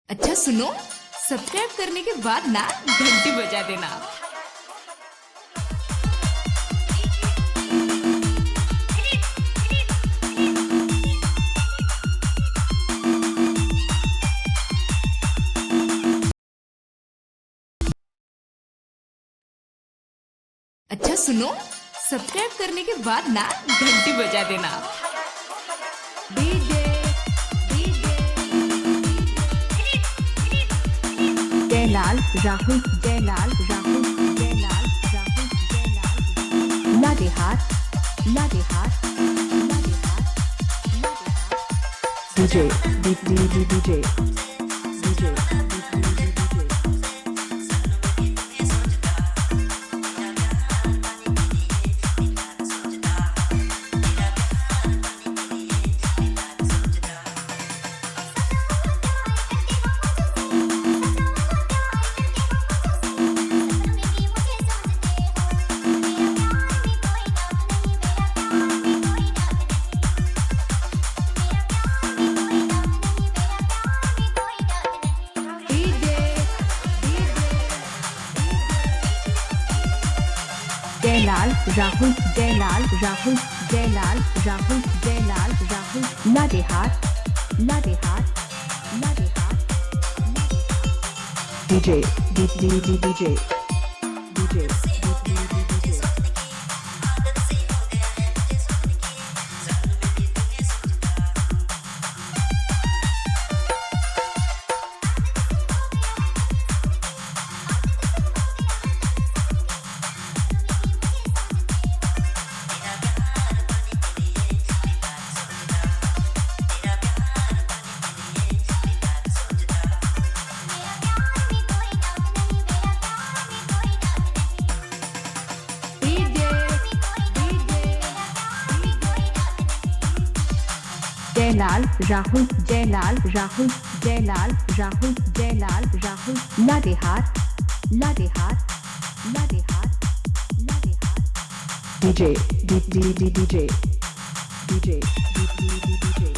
अच्छा सुनो, सब्सक्राइब करने के बाद ना घंटी बजा देना। अच्छा सुनो, सब्सक्राइब करने के बाद ना घंटी बजा देना। DJ Jaylal Rahul Jaylal Rahul Jaylal Rahul Jaylal Ladehar Ladehar Ladehar DJ DJ DJ DJ Jaylal Rahul Jaylal Rahul Jaylal Rahul Jaylal Rahul Ladehar Ladehar Ladehar DJ DJ DJ DJ Jaylal Rahul Jaylal Rahul Jaylal Rahul Jaylal Rahul Ladehar Ladehar Ladehar Ladehar DJ DJ DJ DJ DJ DJ